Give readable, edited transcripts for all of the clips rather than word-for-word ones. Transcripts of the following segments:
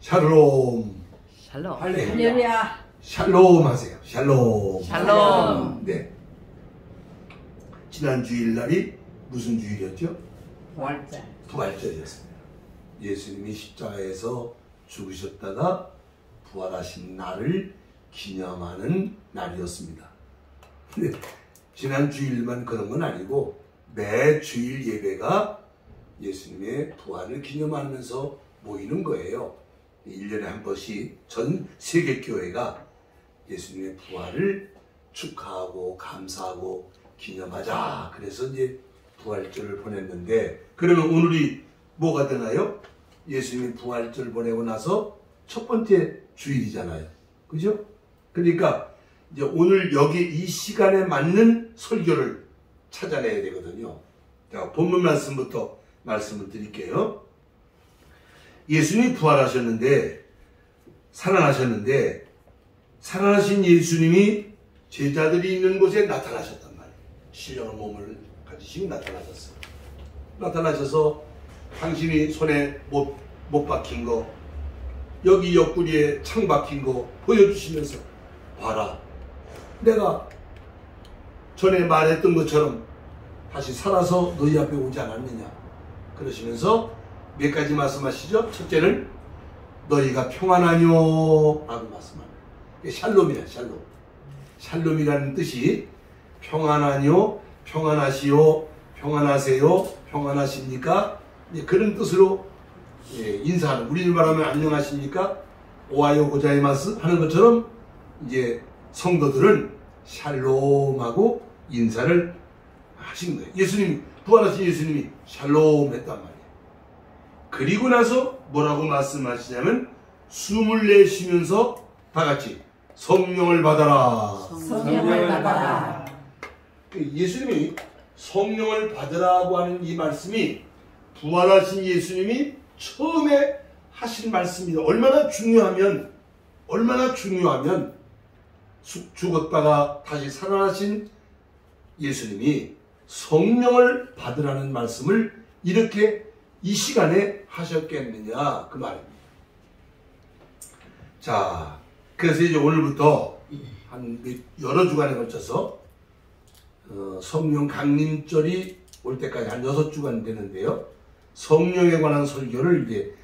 샬롬. 샬롬. 할렐루야. 샬롬 하세요. 샬롬. 샬롬. 네. 지난 주일날이 무슨 주일이었죠? 부활절. 부활절이었습니다. 예수님이 십자가에서 죽으셨다가 부활하신 날을 기념하는 날이었습니다. 근데 지난 주일만 그런 건 아니고 매 주일 예배가 예수님의 부활을 기념하면서 모이는 거예요. 1년에 한 번씩 전 세계교회가 예수님의 부활을 축하하고 감사하고 기념하자. 그래서 이제 부활절을 보냈는데, 그러면 오늘이 뭐가 되나요? 예수님이 부활절 보내고 나서 첫 번째 주일이잖아요. 그죠? 그러니까 이제 오늘 여기 이 시간에 맞는 설교를 찾아내야 되거든요. 자, 본문 말씀부터 말씀을 드릴게요. 예수님이 부활하셨는데, 살아나셨는데, 살아나신 예수님이 제자들이 있는 곳에 나타나셨단 말이에요. 신령한 몸을 가지시고 나타나셨어요. 나타나셔서 당신이 손에 못 박힌 거, 여기 옆구리에 창 박힌 거 보여주시면서, 봐라, 내가 전에 말했던 것처럼 다시 살아서 너희 앞에 오지 않았느냐. 그러시면서 몇 가지 말씀하시죠. 첫째는 너희가 평안하뇨 라고 말씀합니다. 샬롬이야, 샬롬. 샬롬이라는 뜻이 평안하뇨, 평안하시오, 평안하세요, 평안하십니까? 그런 뜻으로 인사하는, 우리를 말하면 안녕하십니까? 오하요 고자이마스 하는 것처럼 이제 성도들은 샬롬하고 인사를 하신 거예요. 예수님이, 부활하신 예수님이 샬롬 했단 말이에요. 그리고 나서 뭐라고 말씀하시냐면, 숨을 내쉬면서 다 같이 성령을 받아라. 성령을 받아라. 예수님이 성령을 받으라고 하는 이 말씀이 부활하신 예수님이 처음에 하신 말씀입니다. 얼마나 중요하면 죽었다가 다시 살아나신 예수님이 성령을 받으라는 말씀을 이렇게 이 시간에 하셨겠느냐, 그 말입니다. 자, 그래서 이제 오늘부터 한 여러 주간에 걸쳐서 성령 강림절이 올 때까지 한 6주간 되는데요. 성령에 관한 설교를 이제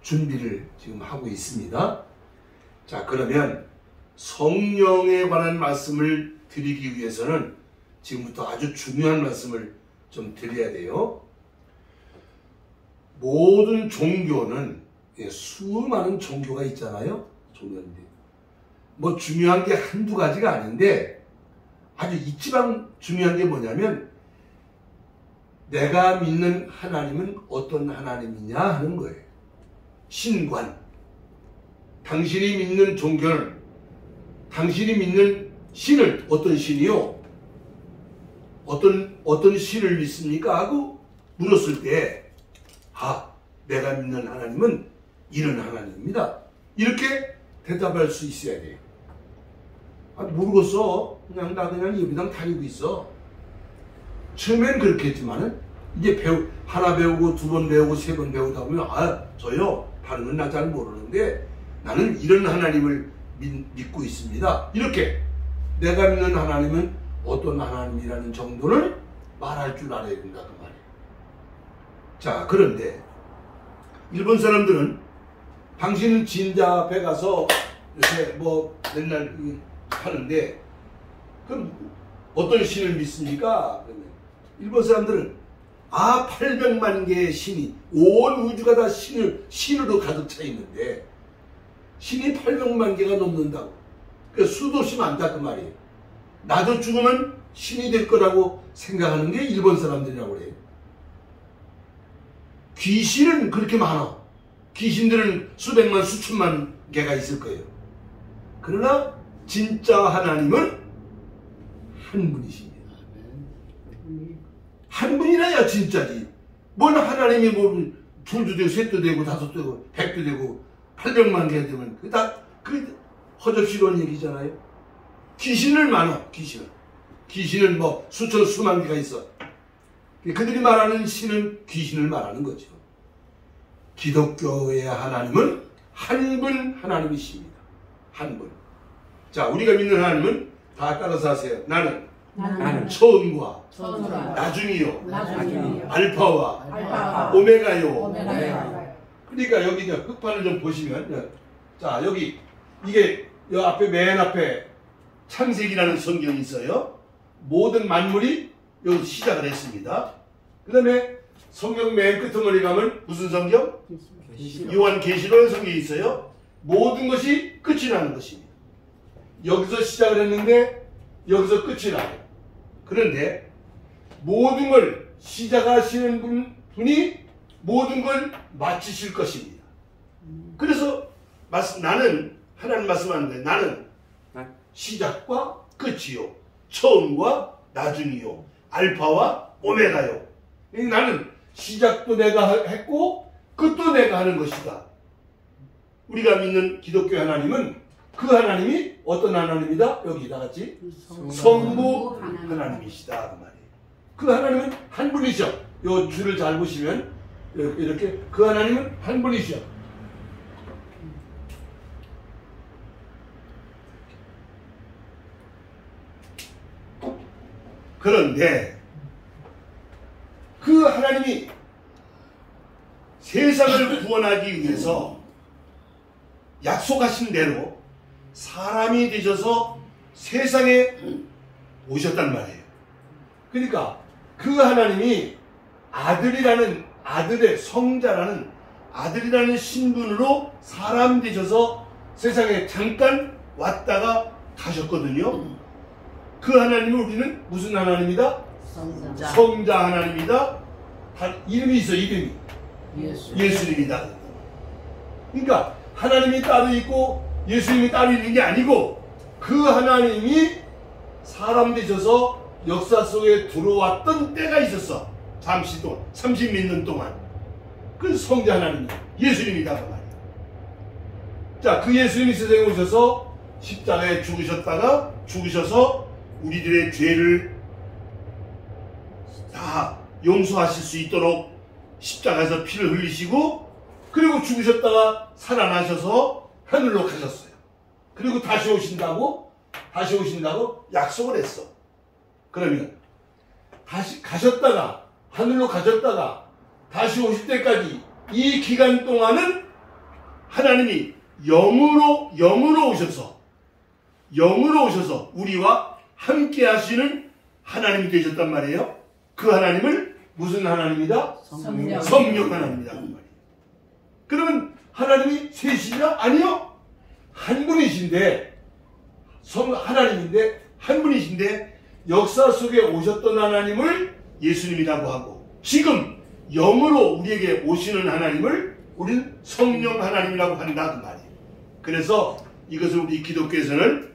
준비를 지금 하고 있습니다. 자, 그러면 성령에 관한 말씀을 드리기 위해서는 지금부터 아주 중요한 말씀을 좀 드려야 돼요. 모든 종교는 수많은 종교가 있잖아요. 종교인데 뭐 중요한 게 한두 가지가 아닌데, 아주 이치방 중요한 게 뭐냐면 내가 믿는 하나님은 어떤 하나님이냐 하는 거예요. 신관. 당신이 믿는 종교는, 당신이 믿는 신은 어떤 신이요? 어떤 신을 믿습니까? 하고 물었을 때, 내가 믿는 하나님은 이런 하나님입니다. 이렇게 대답할 수 있어야 돼요. 모르겠어. 나 그냥 예배당 다니고 있어. 처음엔 그렇게 했지만은 이제 하나 배우고 두 번 배우고 세 번 배우다 보면, 저요, 다른 건 나 잘 모르는데 나는 이런 하나님을 믿고 있습니다. 이렇게 내가 믿는 하나님은 어떤 하나님이라는 정도를 말할 줄 알아야 된다, 그 말이에요. 자, 그런데 일본 사람들은 당신은 진자 앞에 가서 이렇게 뭐 맨날 하는데, 그럼 어떤 신을 믿습니까? 그러면 일본 사람들은 800만 개의 신이, 온 우주가 다 신으로 가득 차 있는데 신이 800만 개가 넘는다고. 그러니까 수도 없이 많다, 그 말이에요. 나도 죽으면 신이 될 거라고 생각하는 게 일본 사람들이라고 그래요. 귀신은 그렇게 많아. 귀신들은 수백만 수천만 개가 있을 거예요. 그러나 진짜 하나님은 한 분이십니다. 한 분이라야 진짜지. 뭘 하나님이 뭐 둘도 되고 셋도 되고 다섯도 되고 백도 되고 800만 개 되면 그 허접시러운 얘기잖아요. 귀신은 많아. 귀신은 뭐 수천 수만 개가 있어. 그들이 말하는 신은 귀신을 말하는 거죠. 기독교의 하나님은 한 분 하나님이십니다. 한 분. 자, 우리가 믿는 하나님은 다 따라서 하세요. 나는 처음과 나중이요, 알파와 오메가요. 그러니까 여기 이제 흑판을 좀 보시면, 자, 여기 이게 여 앞에 맨 앞에 창세기라는 성경이 있어요. 모든 만물이 여기서 시작을 했습니다. 그 다음에 성경 맨 끝머리 가면 무슨 성경? 요한계시록 성경이 있어요. 모든 것이 끝이 나는 것입니다. 여기서 시작을 했는데 여기서 끝이 나요. 그런데 모든 걸 시작하시는 분이 모든 걸 마치실 것입니다. 그래서 나는 하나님 말씀하는데 나는 시작과 끝이요, 처음과 나중이요, 알파와 오메가요. 나는 시작도 내가 했고 끝도 내가 하는 것이다. 우리가 믿는 기독교 하나님은 그 하나님이 어떤 하나님이다? 여기 다 같이 성부 하나님이시다 그 말이에요. 그 하나님은 한 분이셔. 요 줄을 잘 보시면 이렇게 그 하나님은 한 분이셔. 그런데 그 하나님이 세상을 구원하기 위해서 약속하신 대로 사람이 되셔서 세상에 오셨단 말이에요. 그러니까 그 하나님이 아들의 성자라는 아들이라는 신분으로 사람 되셔서 세상에 잠깐 왔다가 가셨거든요. 그 하나님을 우리는 무슨 하나님이다? 성자 하나님이다. 이름이 있어, 이름이. 예수님이다. 그러니까 하나님이 따로 있고 예수님이 따로 있는 게 아니고 그 하나님이 사람 되셔서 역사 속에 들어왔던 때가 있었어. 잠시 동안, 30몇 년 동안. 그 성자 하나님, 예수님이다 그 말이야. 자, 그 예수님이 세상에 오셔서 십자가에 죽으셔서 우리들의 죄를 다 용서하실 수 있도록 십자가에서 피를 흘리시고, 그리고 죽으셨다가 살아나셔서 하늘로 가셨어요. 그리고 다시 오신다고 약속을 했어. 그러면 다시 가셨다가 하늘로 가셨다가 다시 오실 때까지 이 기간 동안은 하나님이 영으로 오셔서 우리와 함께 하시는 하나님이 되셨단 말이에요. 그 하나님을 무슨 하나님이다? 성령 하나님이다 그 말이에요. 그러면 하나님이 셋이냐? 아니요. 한 분이신데, 하나님인데 한 분이신데 역사 속에 오셨던 하나님을 예수님이라고 하고, 지금 영으로 우리에게 오시는 하나님을 우리는 성령 하나님이라고 한다 그 말이에요. 그래서 이것을 우리 기독교에서는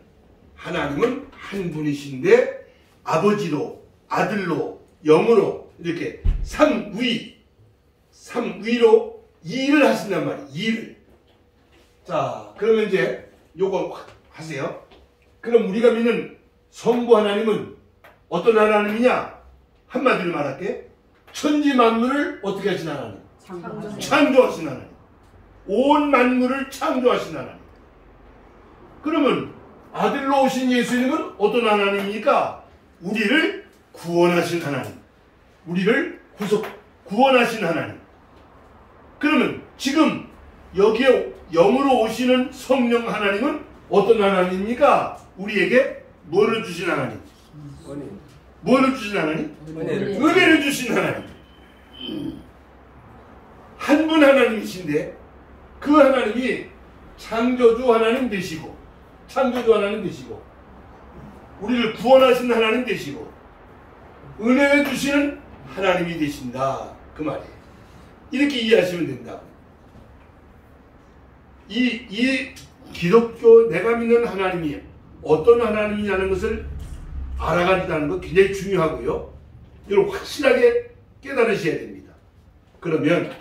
하나님은 한 분이신데 아버지로, 아들로, 영으로 이렇게 삼위로 일을 하신단 말이에요. 일을. 자, 그러면 이제 요거 하세요. 그럼 우리가 믿는 성부 하나님은 어떤 하나님이냐? 한마디로 말할게. 천지 만물을 어떻게 하신 하나님? 창조하신 하나님. 온 만물을 창조하신 하나님. 그러면 아들로 오신 예수님은 어떤 하나님입니까? 우리를 구원하신 하나님. 우리를 구원하신 하나님. 그러면 지금 여기에 영으로 오시는 성령 하나님은 어떤 하나님입니까? 우리에게 뭐를 주신 하나님? 뭐를 주신 하나님? 은혜를 주신 하나님. 한 분 하나님이신데 그 하나님이 창조주 하나님 되시고 우리를 구원하신 하나님 되시고 은혜 주시는 하나님이 되신다 그 말이에요. 이렇게 이해하시면 된다. 이 기독교 내가 믿는 하나님이 어떤 하나님이냐는 것을 알아가리라는 거 굉장히 중요하고요. 이걸 확실하게 깨달으셔야 됩니다. 그러면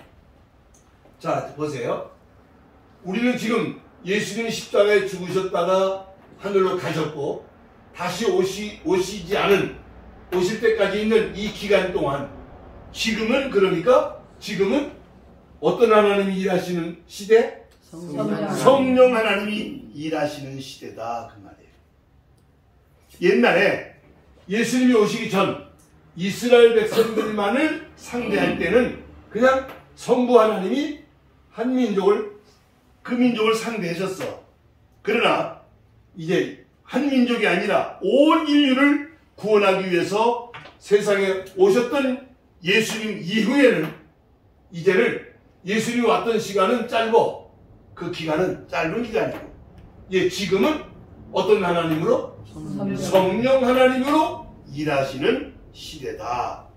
자 보세요. 우리는 지금 예수님이 십자가에 죽으셨다가 하늘로 가셨고 다시 오시지 않은 오실 때까지 있는 이 기간 동안 지금은 어떤 하나님이 일하시는 시대? 성령 하나님이 일하시는 시대다 그 말이에요. 옛날에 예수님이 오시기 전 이스라엘 백성들만을 상대할 때는 그냥 성부 하나님이 한 민족을 그 민족을 상대하셨어. 그러나 이제 한 민족이 아니라 온 인류를 구원하기 위해서 세상에 오셨던 예수님 이후에는 이제는 예수님이 왔던 시간은 짧고 그 기간은 짧은 기간이고 지금은 어떤 하나님으로? 성령 하나님으로 일하시는 시대다.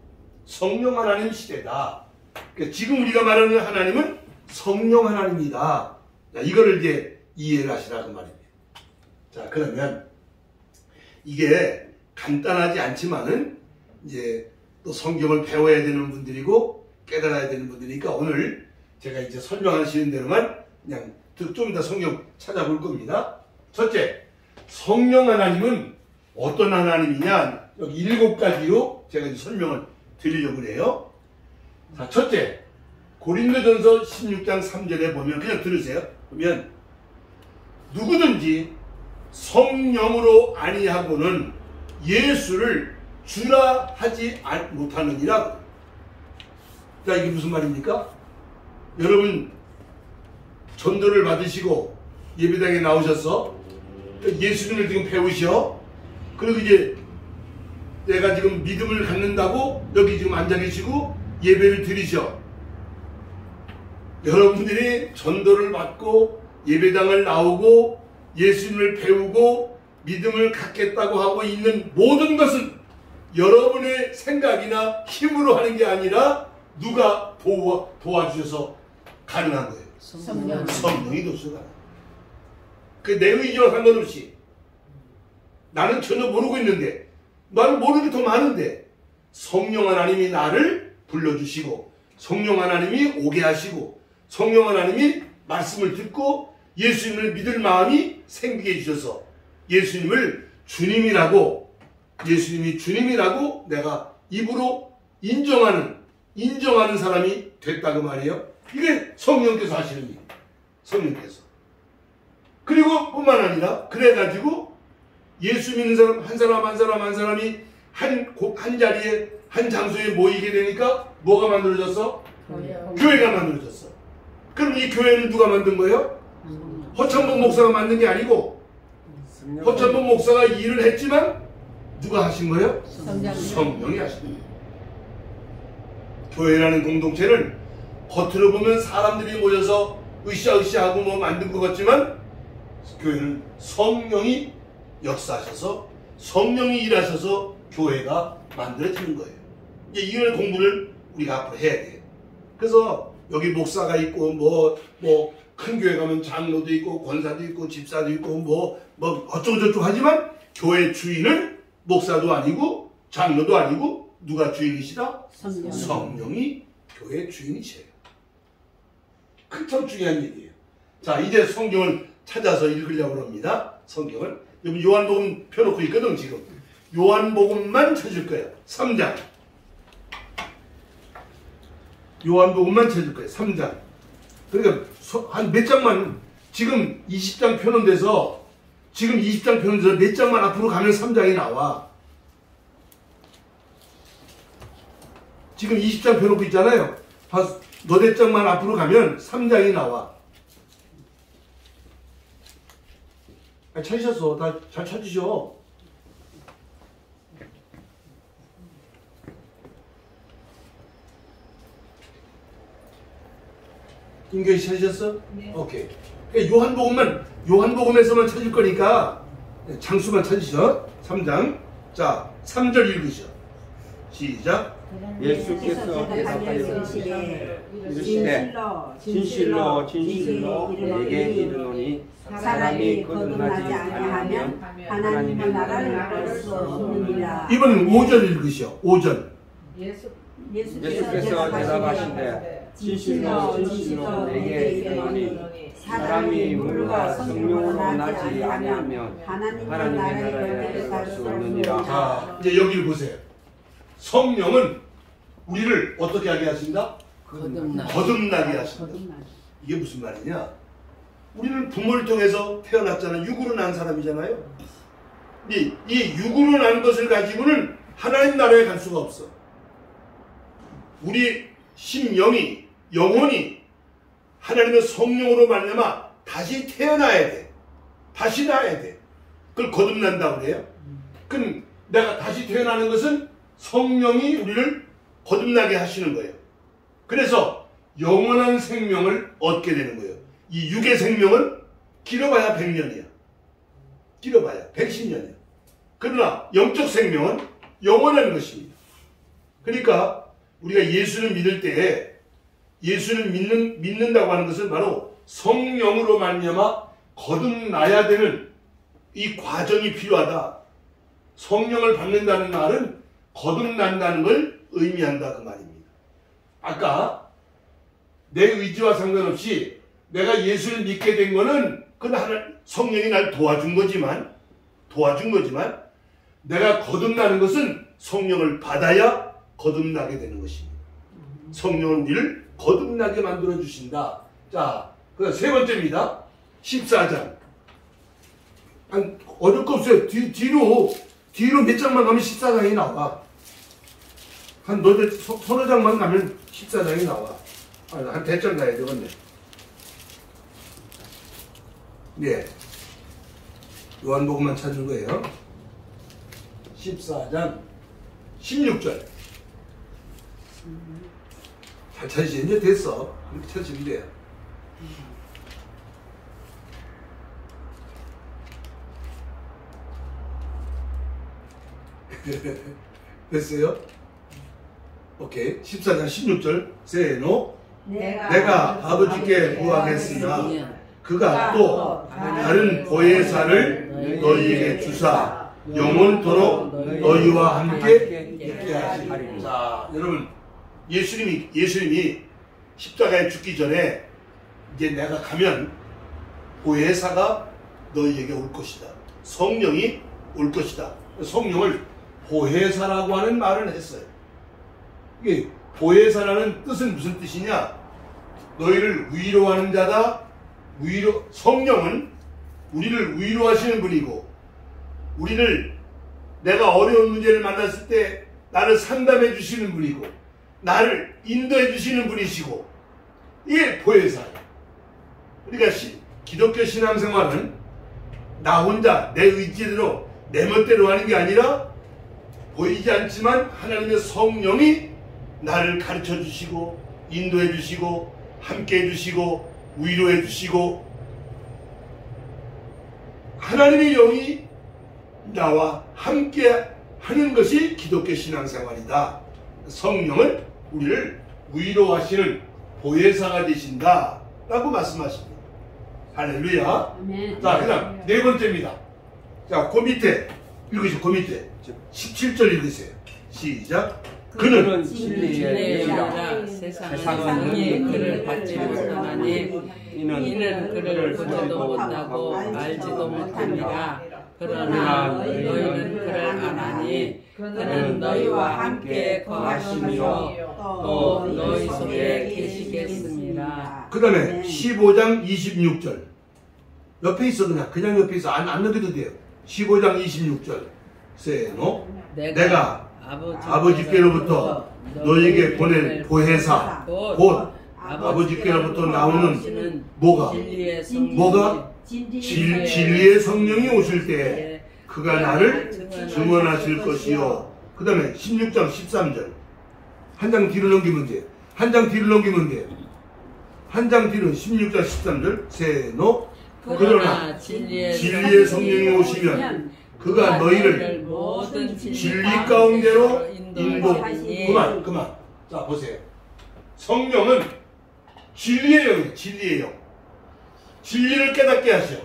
성령 하나님 시대다. 그러니까 지금 우리가 말하는 하나님은 성령 하나님이다. 자, 이거를 이제 이해를 하시라 그 말입니다. 자, 그러면 이게 간단하지 않지만은 이제 또 성경을 배워야 되는 분들이고 깨달아야 되는 분들이니까 오늘 제가 이제 설명하시는 대로만 그냥 좀 이따 성경 찾아볼 겁니다. 첫째, 성령 하나님은 어떤 하나님이냐? 여기 7가지로 제가 이제 설명을 드리려고 해요. 자, 첫째, 고린도전서 16장 3절에 보면 그냥 들으세요. 보면 누구든지 성령으로 아니하고는 예수를 주라 하지 못하느니라. 자, 이게 무슨 말입니까? 여러분 전도를 받으시고 예배당에 나오셔서 예수님을 지금 배우셔. 그리고 이제 내가 지금 믿음을 갖는다고 여기 지금 앉아 계시고 예배를 드리셔. 여러분들이 전도를 받고 예배당을 나오고 예수님을 배우고 믿음을 갖겠다고 하고 있는 모든 것은 여러분의 생각이나 힘으로 하는 게 아니라 누가 도와주셔서 가능한 거예요. 성령이 도와주셔서 그 내 의지와 상관없이 나는 전혀 모르고 있는데 나는 모르는 게 더 많은데 성령 하나님이 나를 불러주시고 성령 하나님이 오게 하시고 성령 하나님이 말씀을 듣고 예수님을 믿을 마음이 생기게 해주셔서 예수님을 주님이라고 내가 입으로 인정하는 사람이 됐다고 말이에요. 이게 성령께서 하시는 일이에요. 성령께서. 그리고 뿐만 아니라 그래가지고 예수 믿는 사람 한 사람이 한 자리에 한 장소에 모이게 되니까 뭐가 만들어졌어? 교회가 만들어졌어. 그럼 이 교회는 누가 만든 거예요? 허창범 목사가 만든 게 아니고 허창범 목사가 일을 했지만 누가 하신 거예요? 성령이 하신 거예요. 교회라는 공동체는 겉으로 보면 사람들이 모여서 으쌰으쌰하고 뭐 만든 것 같지만 교회는 성령이 역사하셔서 성령이 일하셔서 교회가 만들어지는 거예요. 이제 이런 공부를 우리가 앞으로 해야 돼요. 그래서 여기 목사가 있고 큰 교회 가면 장로도 있고 권사도 있고 집사도 있고 뭐 어쩌고저쩌고 하지만 교회 주인은 목사도 아니고 장로도 아니고 누가 주인이시다? 성령이 교회 주인이세요. 참 중요한 얘기예요. 자, 이제 성경을 찾아서 읽으려고 합니다. 성경을. 여기 요한복음 펴놓고 있거든 지금. 요한복음만 찾을 거예요. 3장. 요한복음만 찾을 거예요. 3장. 그러니까 한 몇 장만 지금 20장 펴놓은 데서 몇 장만 앞으로 가면 3장이 나와. 지금 20장 펴놓고 있잖아요. 너댓 장만 앞으로 가면 3장이 나와. 찾으셨어. 다 잘 찾으셔. 김교희 찾으셨어? 네. 오케이. 요한복음에서만 찾을 거니까 장수만 찾으셔. 3장. 자, 3절 읽으셔. 시작. 예수께서 대답하여 이르시되 진실로 내게 이르노니 사람이 거듭나지 아니하면 하나님의 나라를 볼 수 없느니라. 이번엔 5절 읽으시오. 5절. 예수께서 대답하시되 진실로 내게 이르노니 사람이 물과 성령으로 나지 아니하면 하나님의 나라를 볼 수 없느니라. 자, 이제 여기를 보세요. 성령은 우리를 어떻게 하게 하신다? 거듭나게 하신다. 이게 무슨 말이냐? 우리는 부모를 통해서 태어났잖아요. 육으로 난 사람이잖아요. 이 육으로 난 것을 가지고는 하나님 나라에 갈 수가 없어. 우리 심령이, 영혼이 하나님의 성령으로 말미암아 다시 태어나야 돼. 다시 나야 돼. 그걸 거듭난다고 그래요. 그럼 내가 다시 태어나는 것은 성령이 우리를 거듭나게 하시는 거예요. 그래서 영원한 생명을 얻게 되는 거예요. 이 육의 생명은 길어봐야 100년이야. 길어봐야 110년이야. 그러나 영적 생명은 영원한 것입니다. 그러니까 우리가 예수를 믿을 때에 예수를 믿는다고 하는 것은 바로 성령으로 말미암아 거듭나야 되는 이 과정이 필요하다. 성령을 받는다는 말은 거듭난다는 걸 의미한다 그 말입니다. 아까 내 의지와 상관없이 내가 예수를 믿게 된 거는 성령이 날 도와준 거지만 내가 거듭나는 것은 성령을 받아야 거듭나게 되는 것입니다. 성령은 우리를 거듭나게 만들어 주신다. 자, 그 세 번째입니다. 14장. 어려울 거 없어요. 뒤로 몇 장만 가면 14장이 나와. 한 서너 장만 가면 14장이 나와. 한 대장 가야 되겠네. 네. 요한복음만 찾는 거예요. 14장 16절. 잘 찾으시 이제 됐어. 이렇게 찾으면 돼요. 됐어요? 오케이. 14장 16절. 세노. 내가 아버지께 구하겠으나 그가 또 다른 보혜사를 너희에게 주사 영원토록 너희와 함께 있게 하시리라. 자, 여러분, 예수님이 십자가에 죽기 전에 이제 내가 가면 보혜사가 너희에게 올 것이다. 성령이 올 것이다. 성령을 보혜사라고 하는 말을 했어요. 이게 보혜사라는 뜻은 무슨 뜻이냐? 너희를 위로하는 자다. 성령은 우리를 위로하시는 분이고, 내가 어려운 문제를 만났을 때 나를 상담해 주시는 분이고, 나를 인도해 주시는 분이시고, 이게 보혜사예요. 그러니까 기독교 신앙생활은 나 혼자 내 의지대로 내 멋대로 하는 게 아니라 보이지 않지만 하나님의 성령이 나를 가르쳐 주시고 인도해 주시고 함께 해 주시고 위로해 주시고, 하나님의 영이 나와 함께 하는 것이 기독교 신앙생활이다. 성령은 우리를 위로하시는 보혜사가 되신다 라고 말씀하십니다. 할렐루야. 자, 그 다음 네 번째입니다. 자, 그 밑에 읽으시죠. 그 밑에 17절 읽으세요. 시작. 그는 진리의 영이라 세상은 그를 받지 못하나니 이는 그를 보지도 못하고 알지도 못합니다. 그러나 너희는 그를 아나니 그는 너희와 함께 거하시며 또 너희 속에 계시겠습니다. 그 다음에 15장 26절 옆에 있어. 그냥 옆에 있어. 안 넘겨도 돼요. 15장 26절 세노. 내가 아버지께로부터 너희에게 보낼 보혜사 곧 아버지께로부터 나오는 뭐가 진리의 성령이 오실 때 그가 나를 증언하실 것이요. 그 다음에 16장 13절 한 장 뒤로 넘기면 돼. 한 장 뒤로 16장 13절 세노. 그러나 진리의 성령이 오시면 그가 너희를 진리 가운데로 그만. 자, 보세요. 성령은 진리의 영이에요. 진리의 영. 진리를 깨닫게 하셔.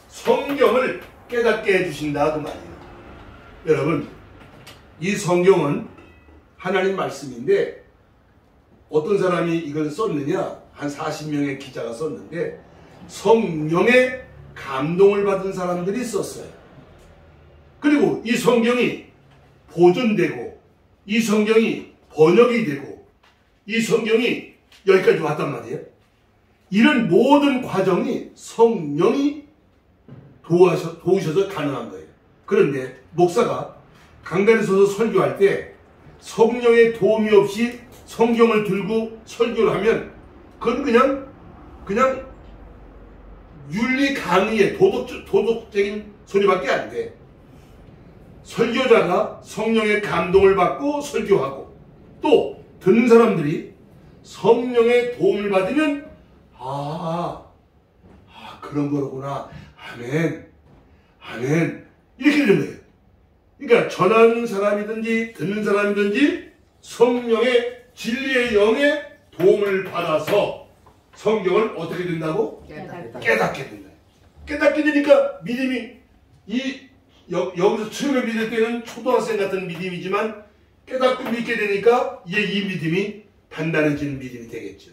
성경을 깨닫게 해주신다 그 말이에요. 여러분, 이 성경은 하나님 말씀인데 어떤 사람이 이걸 썼느냐? 한 40명의 기자가 썼는데 성령의 감동을 받은 사람들이 썼어요. 그리고 이 성경이 보존되고 이 성경이 번역이 되고 이 성경이 여기까지 왔단 말이에요. 이런 모든 과정이 성령이 도우셔서 가능한 거예요. 그런데 목사가 강단에 서서 설교할 때 성령의 도움이 없이 성경을 들고 설교를 하면 그건 그냥 윤리 강의의 도덕적인 소리밖에 안 돼. 설교자가 성령의 감동을 받고 설교하고 또 듣는 사람들이 성령의 도움을 받으면 그런 거로구나. 아멘. 아멘. 이렇게 되는 거예요. 그러니까 전하는 사람이든지 듣는 사람이든지 성령의 진리의 영의 도움을 받아서 성경을 어떻게 된다고? 깨닫게 된다. 깨닫게 되니까 믿음이 여기서 처음에 믿을 때는 초등학생 같은 믿음이지만 깨닫고 믿게 되니까 이제 이 믿음이 단단해지는 믿음이 되겠죠.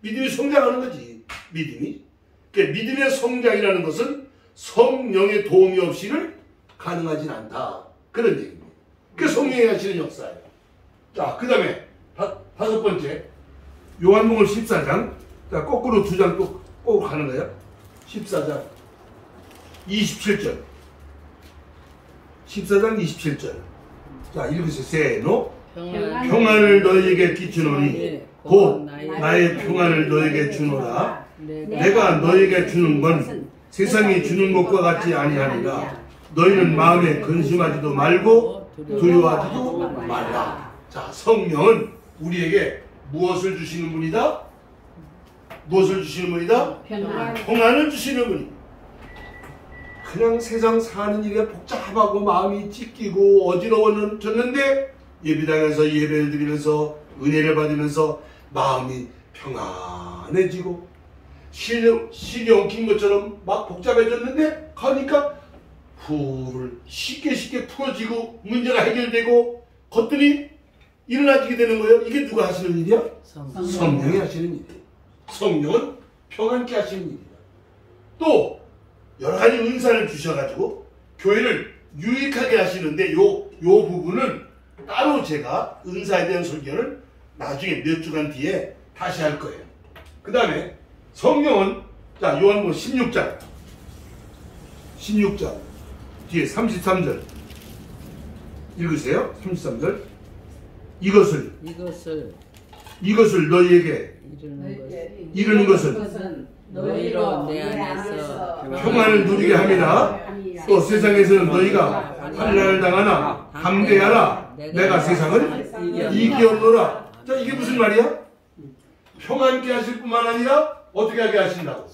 믿음이 성장하는 거지. 믿음이. 그러니까 믿음의 성장이라는 것은 성령의 도움이 없이는 가능하진 않다. 그런 얘기입니다. 그게 성령이 하시는 역사예요. 자, 그 다음에 다섯 번째 요한복음 14장. 자, 거꾸로 두 장 또 꼭 가는 거예요. 14장 27절. 14장 27절. 자, 읽으세요. 세노. 평안을 너희에게 끼치노니 곧 나의 평안을 너희에게 주노라. 내가 너희에게 주는 건 세상이 주는 것과 같지 아니하니라. 너희는 마음에 근심하지도 말고 두려워하지도 말라. 자, 성령은 우리에게 무엇을 주시는 분이다? 무엇을 주시는 분이다? 평안을 주시는 분이. 그냥 세상 사는 일에 복잡하고 마음이 찢기고 어지러워졌는데 예배당에서 예배를 드리면서 은혜를 받으면서 마음이 평안해지고 실이 엉킨 것처럼 막 복잡해졌는데 가니까 쉽게 풀어지고 문제가 해결되고 것들이 일어나지게 되는 거예요. 이게 누가 하시는 일이야? 성령이 하시는 일이에요. 성령은 평안케 하시는 일이야. 또 여러 가지 은사를 주셔가지고 교회를 유익하게 하시는데 요 부분은 따로 제가 은사에 대한 설교를 나중에 몇 주간 뒤에 다시 할 거예요. 그 다음에 성령은 자 요한복음 16장 뒤에 33절 읽으세요. 33절 이것을 너희에게 이르는 것은 너희로 내 안에서 평안을 누리게 함이라. 또 세상에서는 너희가 환난을 당하나 담대하라. 내가 세상을 이기었노라. 자, 이게 무슨 말이야? 평안케 하실 뿐만 아니라 어떻게 하게 하신다고?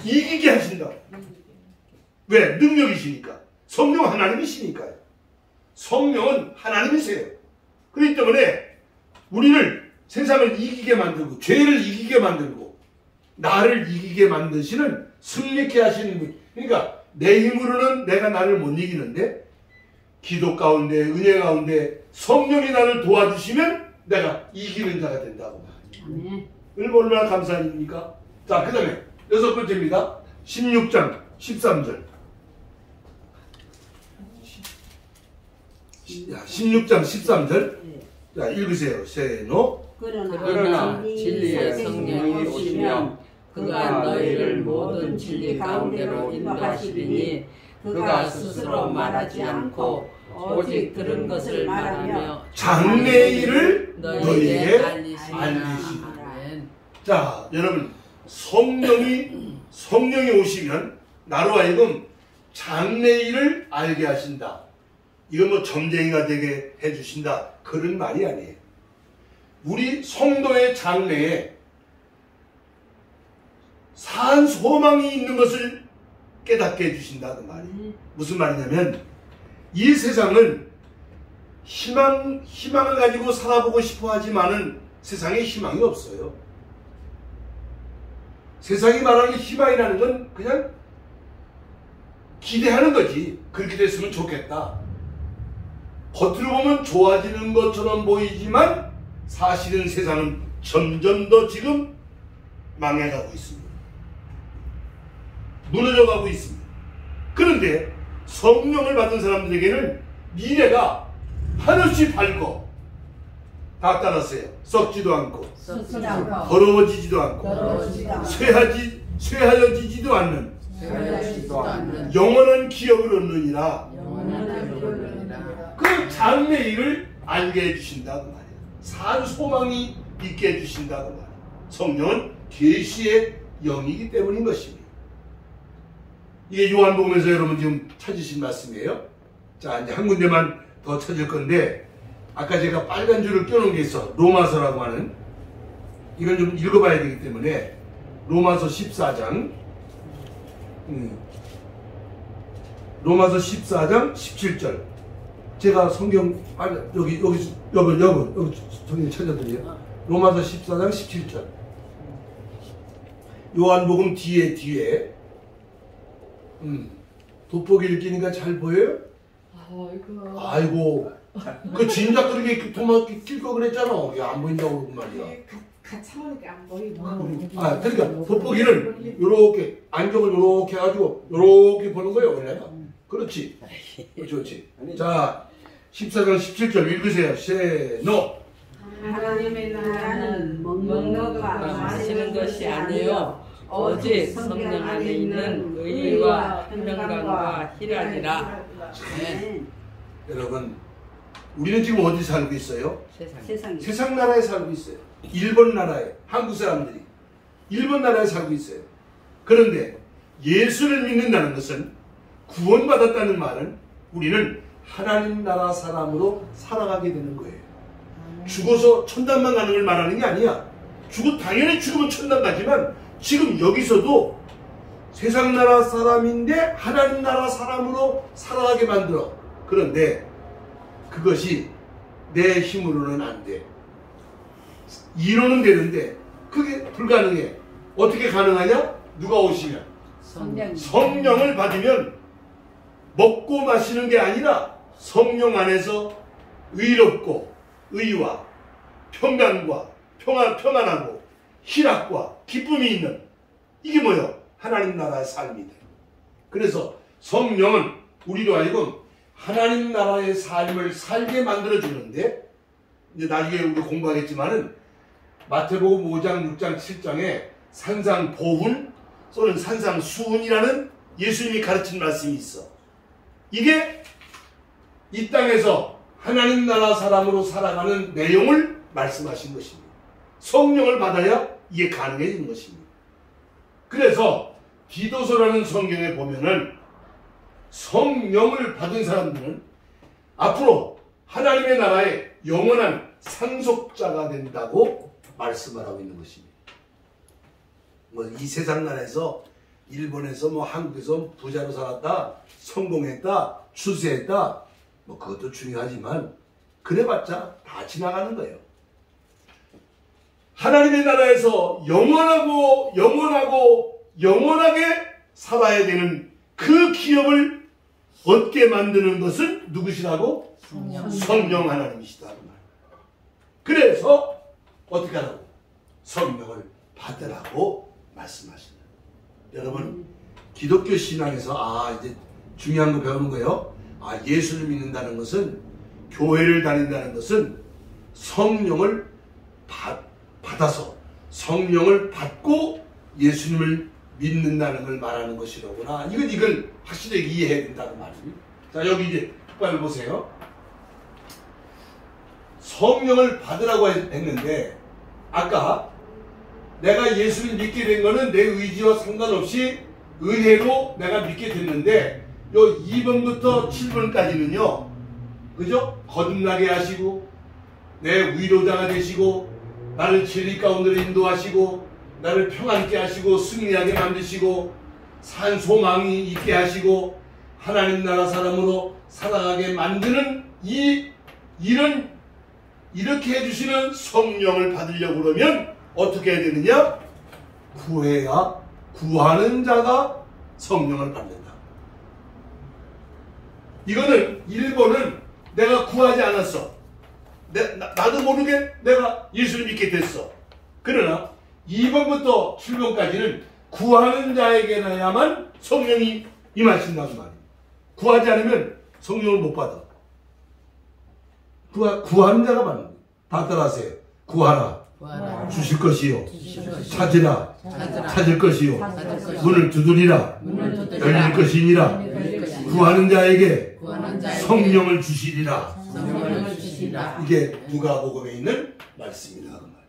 이기게 하신다. 왜? 능력이시니까. 성령 하나님이시니까요. 성령은 하나님이세요. 그렇기 때문에 우리를 세상을 이기게 만들고 죄를 이기게 만들고 나를 이기게 만드시는 승리케 하시는 분. 그러니까 내 힘으로는 내가 나를 못 이기는데 기도 가운데 은혜 가운데 성령이 나를 도와주시면 내가 이기는 자가 된다고. 얼마나 감사한 일입니까? 자, 그 다음에 여섯 번째입니다. 16장 13절. 16장 13절. 자, 읽으세요. 세노. 그러나 진리의 성령이 오시면 그가 너희를 모든 진리 가운데로 인도하시리니 그가 스스로 말하지 않고 오직 들은 것을 말하며 장래의 일을 너희에게 알리시리라. 자, 여러분 성령이 오시면 나로 하여금 장래의 일을 알게 하신다. 이건 뭐 점쟁이가 되게 해주신다. 그런 말이 아니에요. 우리 성도의 장래에 산 소망이 있는 것을 깨닫게 해주신다. 그 말이. 무슨 말이냐면 이 세상은 희망을 가지고 살아보고 싶어 하지만은 세상에 희망이 없어요. 세상이 말하는 희망이라는 건 그냥 기대하는 거지. 그렇게 됐으면 좋겠다. 겉으로 보면 좋아지는 것처럼 보이지만 사실은 세상은 점점 더 지금 망해가고 있습니다. 무너져가고 있습니다. 그런데 성령을 받은 사람들에게는 미래가 하늘씨 밝고 다 따랐어요. 썩지도 않고 썩지 않고 더러워지지도 않고 더러워지지도 않고 쇠하여지지도 않는 쇠하여지지도 않는 영원한 기억을 얻느니라. 영원한 기억을 얻느니라. 그 장래일을 알게 해주신다고 말이에요. 산 소망이 있게 해주신다고 말이에요. 성령은 계시의 영이기 때문인 것입니다. 이게 요한복음에서 여러분 지금 찾으신 말씀이에요. 자, 이제 한 군데만 더 찾을 건데, 아까 제가 빨간 줄을 껴놓은 게 있어. 로마서라고 하는. 이건 좀 읽어봐야 되기 때문에 로마서 14장 로마서 14장 17절. 제가 성경 여기 성경 찾아드려요. 로마서 14장 17절. 요한복음 뒤에 돋보기 읽기니까 잘 보여요? 아이고, 그 진작 그렇게 도마 낄거 그랬잖아. 안 보인다고 그러고 말이야. 같이 하니까 안 보이고. 아, 그러니까 돋보기는 요렇게 안경을 요렇게 해가지고 요렇게 보는 거예요, 원래. 그렇지. 그렇지. 자, 14장 17절 읽으세요. 세노. 하나님의 나라는 먹는 것과 마시는 것이 아니요 오직 성령 안에 있는 의와 평강과 희락이라. 네. 여러분, 우리는 지금 어디 살고 있어요? 세상. 세상 나라에 살고 있어요. 일본 나라에, 한국 사람들이 일본 나라에 살고 있어요. 그런데 예수를 믿는다는 것은, 구원받았다는 말은 우리는 하나님 나라 사람으로 살아가게 되는 거예요. 죽어서 천당만 가는 걸 말하는 게 아니야. 당연히 죽으면 천당 가지만 지금 여기서도 세상 나라 사람인데 하나님 나라 사람으로 살아가게 만들어. 그런데 그것이 내 힘으로는 안 돼. 이론은 되는데 그게 불가능해. 어떻게 가능하냐? 누가 오시면? 성령을 받으면 먹고 마시는 게 아니라 성령 안에서 의롭고 의와 평강과 평안하고 희락과 기쁨이 있는, 이게 뭐예요? 하나님 나라의 삶이다. 그래서 성령은 우리로 하여금 하나님 나라의 삶을 살게 만들어주는데, 이제 나중에 우리 공부하겠지만은 마태복음 5장, 6장, 7장에 산상보훈 또는 산상수훈이라는 예수님이 가르친 말씀이 있어. 이게 이 땅에서 하나님 나라 사람으로 살아가는 내용을 말씀하신 것입니다. 성령을 받아야 이게 가능해지는 것입니다. 그래서 디도서라는 성경에 보면은 성령을 받은 사람들은 앞으로 하나님의 나라의 영원한 상속자가 된다고 말씀을 하고 있는 것입니다. 뭐 이 세상 나라에서, 일본에서 뭐 한국에서 부자로 살았다, 성공했다, 출세했다, 뭐 그것도 중요하지만 그래봤자 다 지나가는 거예요. 하나님의 나라에서 영원하게 살아야 되는 그 기업을 얻게 만드는 것은 누구시라고? 성령 하나님이시다는 말. 그래서 어떻게 하라고? 성령을 받으라고 말씀하시는. 여러분, 기독교 신앙에서 이제 중요한 거 배우는 거예요. 예수를 믿는다는 것은, 교회를 다닌다는 것은 성령을 받아서, 성령을 받고 예수님을 믿는다는 걸 말하는 것이로구나. 이걸 확실하게 이해해야 된다는 말입니다. 자, 여기 이제 빨리 보세요. 성령을 받으라고 했는데, 아까 내가 예수를 믿게 된 거는 내 의지와 상관없이 은혜로 내가 믿게 됐는데, 요 2번부터 7번까지는요, 그죠? 거듭나게 하시고, 내 위로자가 되시고, 나를 진리 가운데로 인도하시고, 나를 평안케 하시고, 승리하게 만드시고, 산 소망이 있게 하시고, 하나님 나라 사람으로 살아가게 만드는 이렇게 해주시는 성령을 받으려고 그러면 어떻게 해야 되느냐? 구해야, 구하는 자가 성령을 받는다. 이거는 1번은 내가 구하지 않았어. 나도 모르게 내가 예수를 믿게 됐어. 그러나 2번부터 7번까지는 구하는 자에게나야만 성령이 임하신다는 말이에요. 구하지 않으면 성령을 못 받아. 구하는 자가 받는 거예요. 다 따라하세요. 구하라. 구하라. 주실 것이요. 주실 것이요. 찾으라. 찾으라. 찾을 것이요. 찾을 것이요. 문을 두드리라. 문을 두드리라. 열릴 것이니라. 열릴 것이니라. 구하는 자에게 구하는 자에게 성령을 주시리라. 성령을 주시리라. 이게 누가복음에 있는 말씀이다. 그 말.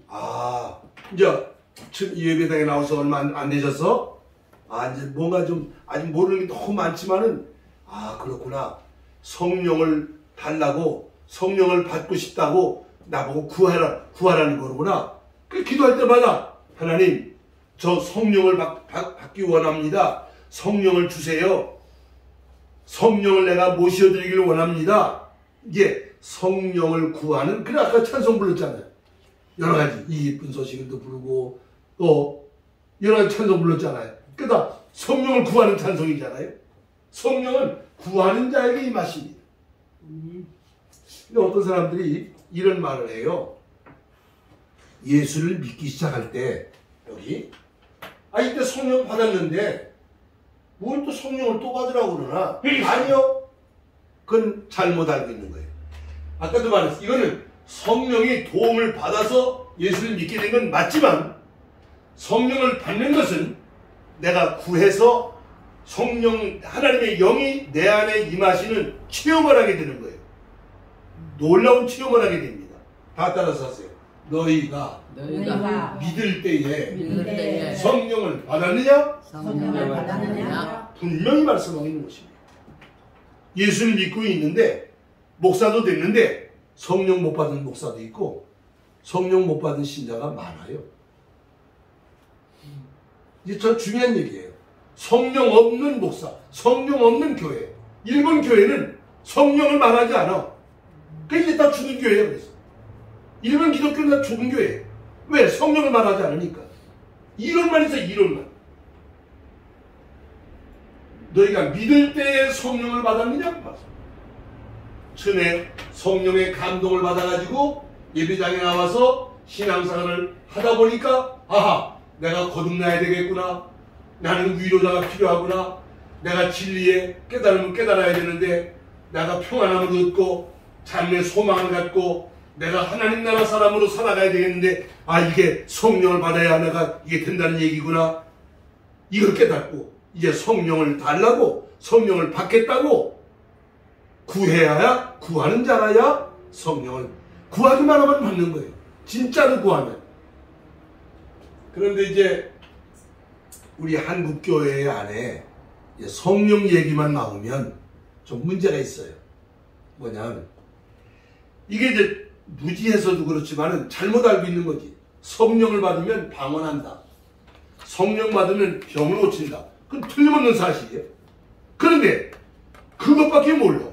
아, 이제 예배당에 나와서 얼마 안 되셔서 이제 뭔가 좀 아직 모르는 게 너무 많지만은 그렇구나. 성령을 달라고 성령을 받고 싶다고 나보고 구하라는 거구나. 그 기도할 때마다 하나님 저 성령을 받기 원합니다. 성령을 주세요. 성령을 내가 모셔드리기를 원합니다. 이게 성령을 구하는, 그래 아까 찬송 불렀잖아요. 여러 가지 이 예쁜 소식을도 부르고 또 여러 가지 찬송 불렀잖아요. 그러니까 성령을 구하는 찬송이잖아요. 성령은 구하는 자에게 임하십니다. 근데 어떤 사람들이 이런 말을 해요. 예수를 믿기 시작할 때 여기 이때 성령 받았는데 뭘 또 성령을 또 받으라고 그러나? 아니요. 그건 잘못 알고 있는 거예요. 아까도 말했어요. 이거는 성령이 도움을 받아서 예수를 믿게 된 건 맞지만 성령을 받는 것은 내가 구해서 성령 하나님의 영이 내 안에 임하시는 체험을 하게 되는 거예요. 놀라운 체험을 하게 됩니다. 다 따라서 하세요. 너희가 믿을 때에 성령을 받았느냐? 성령을 받았느냐? 분명히 말씀하고 있는 것입니다. 예수를 믿고 있는데 목사도 됐는데 성령 못 받은 목사도 있고 성령 못 받은 신자가 많아요. 이게 참 중요한 얘기예요. 성령 없는 목사, 성령 없는 교회. 일본 교회는 성령을 말하지 않아. 그러니까 이게 다 죽은 교회예요. 그래서 일본 기독교는 다 죽은 교회예요. 왜? 성령을 말하지 않으니까. 이론만 있어, 이론만. 너희가 믿을 때에 성령을 받았느냐? 처음에 성령의 감동을 받아가지고 예배당에 나와서 신앙생활을 하다 보니까 내가 거듭나야 되겠구나. 나는 위로자가 필요하구나. 내가 진리에 깨달음을 깨달아야 되는데 내가 평안함을 얻고 삶의 소망을 갖고 내가 하나님 나라 사람으로 살아가야 되겠는데 이게 성령을 받아야 내가 이게 된다는 얘기구나. 이걸 깨닫고 이제 성령을 달라고 성령을 받겠다고 구해야 구하는 자라야 성령을 구하기만 하면 받는 거예요. 진짜로 구하면. 그런데 이제 우리 한국교회 안에 성령 얘기만 나오면 좀 문제가 있어요. 뭐냐면 이게 이제 무지해서도 그렇지만은 잘못 알고 있는 거지. 성령을 받으면 방언한다. 성령 받으면 병을 고친다. 그건 틀림없는 사실이에요. 그런데 그것밖에 몰라.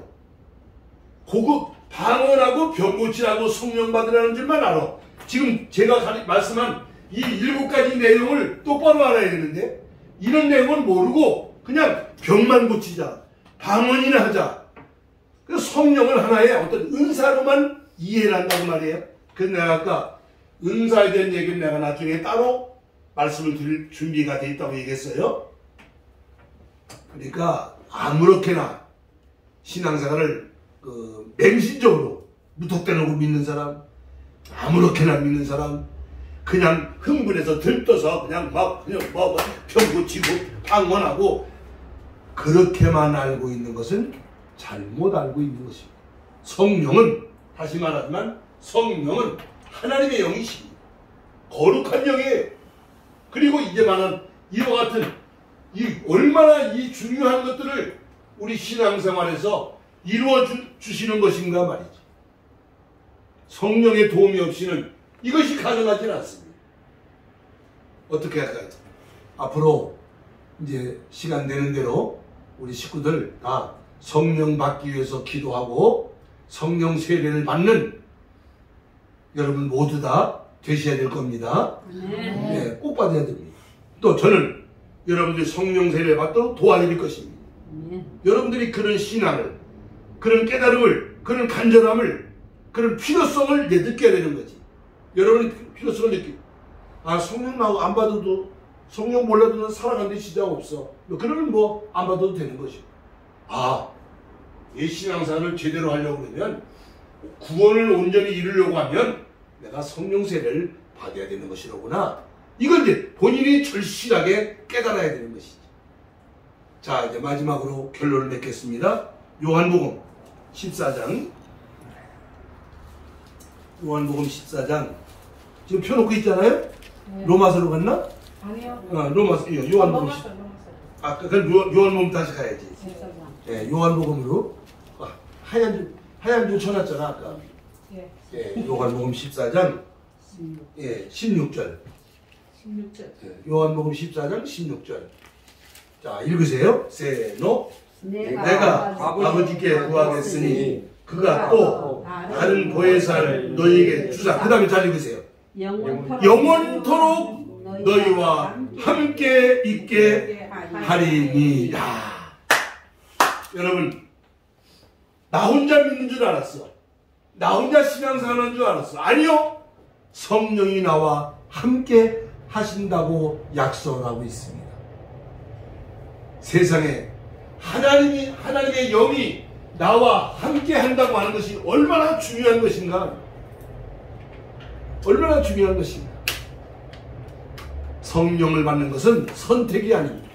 그거 방언하고 병 고치라고 성령 받으라는 줄만 알아. 지금 제가 말씀한 이 7가지 내용을 똑바로 알아야 되는데 이런 내용은 모르고 그냥 병만 고치자. 방언이나 하자. 그래서 성령을 하나의 어떤 은사로만 이해를 한다고 말이에요. 그래서 내가 아까 은사에 대한 얘기는 내가 나중에 따로 말씀을 드릴 준비가 돼 있다고 얘기했어요. 그러니까 아무렇게나 신앙생활을 맹신적으로 무턱대놓고 믿는 사람, 아무렇게나 믿는 사람, 그냥 흥분해서 들떠서 그냥 병 고치고 방언하고 그렇게만 알고 있는 것은 잘못 알고 있는 것입니다. 성령은 다시 말하지만 성령은 하나님의 영이십니다. 거룩한 영이에요. 그리고 이제 말한 이와 같은 얼마나 이 중요한 것들을 우리 신앙생활에서 이루어 주시는 것인가 말이지. 성령의 도움이 없이는 이것이 가능하지 않습니다. 어떻게 할까요? 앞으로 이제 시간 되는 대로 우리 식구들 다 성령 받기 위해서 기도하고 성령 세례를 받는 여러분 모두 다 되셔야 될 겁니다. 네, 꼭 받아야 됩니다. 또 저는 여러분들이 성령 세례를 받도록 도와드릴 것입니다. 여러분들이 그런 신앙을, 그런 깨달음을, 그런 간절함을, 그런 필요성을 느껴야 되는 거지. 여러분이 필요성을 느끼고 성령 나오고 안 받아도 성령 몰라도 살아가는데 지장 없어. 그러면 안 받아도 되는 것이고. 이 신앙생활을 제대로 하려고 그러면 구원을 온전히 이루려고 하면 내가 성령 세례를 받아야 되는 것이로구나. 이걸 이제 본인이 절실하게 깨달아야 되는 것이지. 자, 이제 마지막으로 결론을 맺겠습니다. 요한복음 14장. 요한복음 14장. 지금 펴놓고 있잖아요? 네. 로마서로 갔나? 아니요. 로마서, 요한복음 14장. 넘었어요. 그럼 요한복음 다시 가야지. 예, 요한복음으로. 하얀 줄 쳐놨잖아, 아까. 예. 예, 요한복음 14장. 예, 16절. 16절. 예, 요한복음 14장 16절. 자, 읽으세요. 세노. 내가 아버지께 구하겠으니 그가 또 다른 보혜사를 너희에게 주사. 그 다음에 잘 읽으세요. 영원토록 너희와 함께 있게 하리니. 야, 여러분, 나 혼자 믿는 줄 알았어. 나 혼자 신앙생활하는 줄 알았어. 아니요. 성령이 나와 함께 하신다고 약속을 하고 있습니다. 세상에 하나님의 영이 나와 함께 한다고 하는 것이 얼마나 중요한 것인가. 얼마나 중요한 것인가. 성령을 받는 것은 선택이 아닙니다.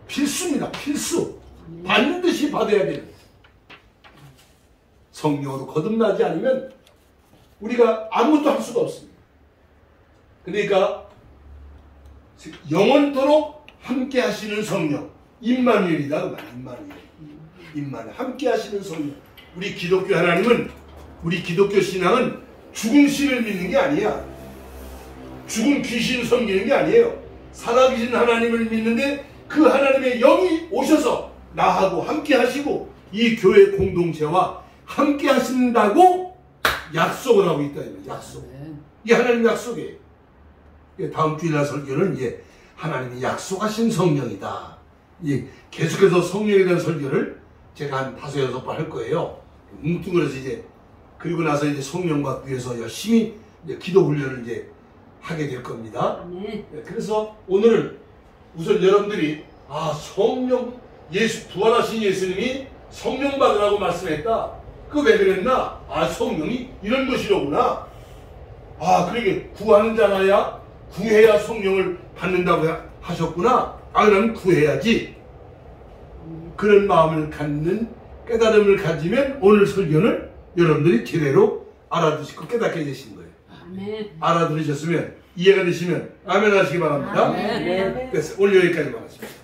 필수입니다. 필수. 반드시 받아야 되는. 성령으로 거듭나지 않으면 우리가 아무것도 할 수가 없습니다. 그러니까 영원토록 함께 하시는 성령, 임마누엘이다 그 말. 임마누엘. 함께 하시는 성령. 우리 기독교 하나님은, 우리 기독교 신앙은 죽은 신을 믿는 게 아니야. 죽은 귀신을 섬기는 게 아니에요. 살아계신 하나님을 믿는데 그 하나님의 영이 오셔서 나하고 함께 하시고 이 교회 공동체와 함께 하신다고 약속을 하고 있다. 약속. 이게 하나님의 약속이에요. 다음 주일날 설교는 이제 하나님이 약속하신 성령이다. 계속해서 성령에 대한 설교를 제가 한 5-6번 할 거예요. 뭉뚱그려서 이제 그리고 나서 이제 성령 받기 위해서 열심히 이제 기도 훈련을 이제 하게 될 겁니다. 그래서 오늘은 우선 여러분들이 성령, 부활하신 예수님이 성령 받으라고 말씀했다. 그 왜 그랬나? 성령이 이런 것이로구나. 그러게 구하는 자라야 구해야 성령을 받는다고 하셨구나. 그럼 구해야지. 그런 마음을 갖는 깨달음을 가지면 오늘 설교는 여러분들이 제대로 알아듣고 깨닫게 되신 거예요. 알아들으셨으면, 이해가 되시면 아멘 하시기 바랍니다. 아멘. 그래서 오늘 여기까지만 하겠습니다.